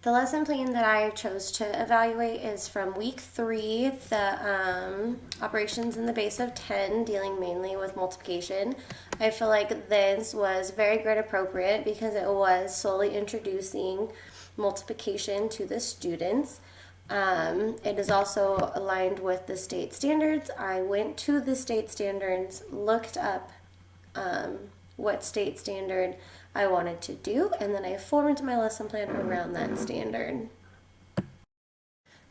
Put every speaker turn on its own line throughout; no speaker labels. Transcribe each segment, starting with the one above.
The lesson plan that I chose to evaluate is from week 3, the operations in the base of 10, dealing mainly with multiplication. I feel like this was very grade appropriate because it was solely introducing multiplication to the students. It is also aligned with the state standards. I went to the state standards, looked up what state standard I wanted to do, and then I formed my lesson plan around that standard.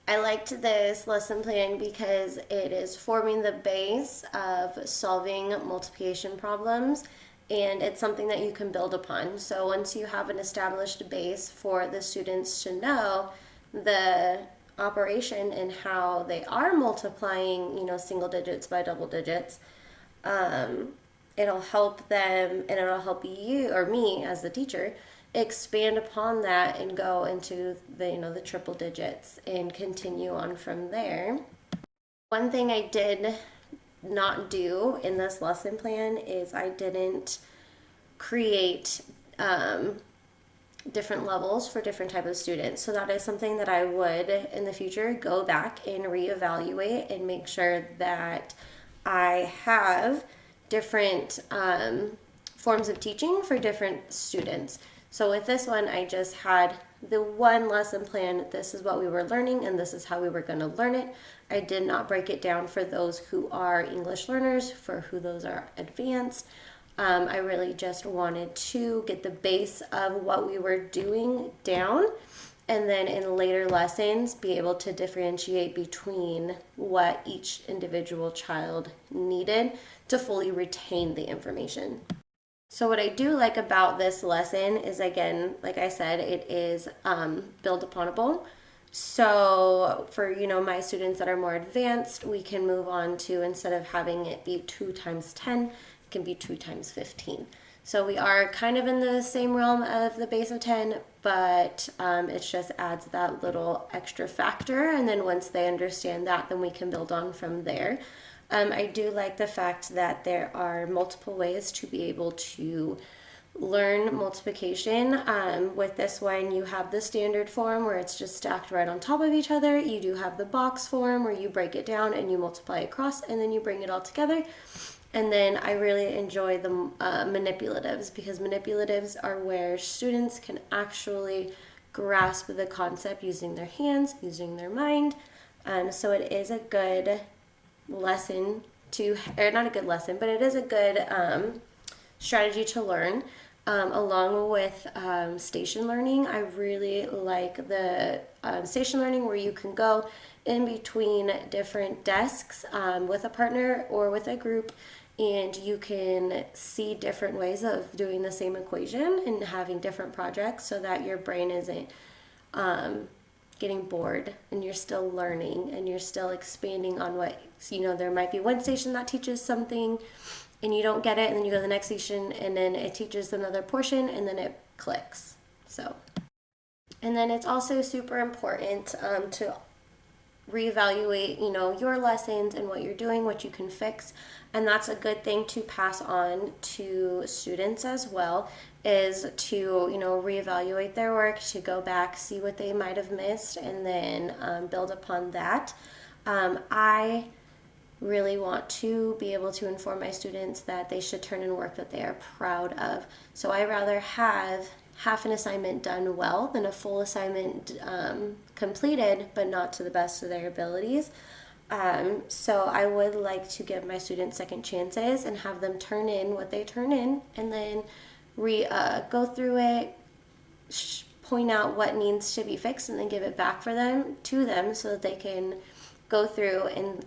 I liked this lesson plan because it is forming the base of solving multiplication problems, and it's something that you can build upon. So once you have an established base for the students to know the operation and how they are multiplying, single digits by double digits, it'll help them and it'll help you or me as the teacher expand upon that and go into the triple digits and continue on from there. One thing I did not do in this lesson plan is I didn't create different levels for different type of students. So that is something that I would in the future go back and reevaluate and make sure that I have different forms of teaching for different students. So with this one, I just had the one lesson plan. This is what we were learning and this is how we were going to learn it. I did not break it down for those who are English learners, for who those are advanced. I really just wanted to get the base of what we were doing down, and then in later lessons be able to differentiate between what each individual child needed to fully retain the information. So what I do like about this lesson is, again, like I said, it is build uponable. So for my students that are more advanced, we can move on to, instead of having it be 2 times 10, it can be 2 times 15. So we are kind of in the same realm of the base of 10, but it just adds that little extra factor. And then once they understand that, then we can build on from there. I do like the fact that there are multiple ways to be able to learn multiplication. With this one, you have the standard form where it's just stacked right on top of each other. You do have the box form where you break it down and you multiply across and then you bring it all together. And then I really enjoy the manipulatives, because manipulatives are where students can actually grasp the concept using their hands, using their mind. So it is a good lesson or not a good lesson, but it is a good strategy to learn. Along with station learning, I really like the station learning where you can go in between different desks with a partner or with a group, and you can see different ways of doing the same equation and having different projects so that your brain isn't getting bored and you're still learning and you're still expanding on what, there might be one station that teaches something and you don't get it, and then you go to the next station and then it teaches another portion and then it clicks. And then it's also super important to reevaluate, your lessons and what you're doing, what you can fix. And that's a good thing to pass on to students as well, is to, reevaluate their work, to go back, see what they might have missed, and then build upon that. I really want to be able to inform my students that they should turn in work that they are proud of. So I rather have half an assignment done well than a full assignment completed but not to the best of their abilities. So I would like to give my students second chances and have them turn in what they turn in, and then go through it, point out what needs to be fixed, and then give it back to them so that they can go through and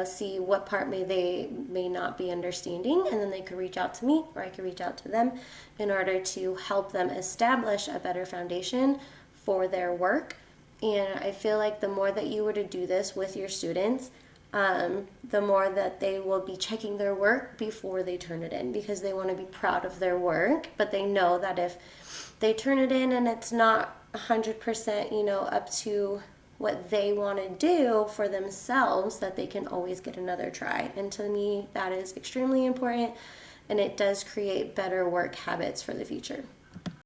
see what part they may not be understanding, and then they could reach out to me or I could reach out to them in order to help them establish a better foundation for their work. And I feel like the more that you were to do this with your students, the more that they will be checking their work before they turn it in, because they want to be proud of their work, but they know that if they turn it in and it's not 100% up to what they want to do for themselves, that they can always get another try. And to me, that is extremely important, and it does create better work habits for the future.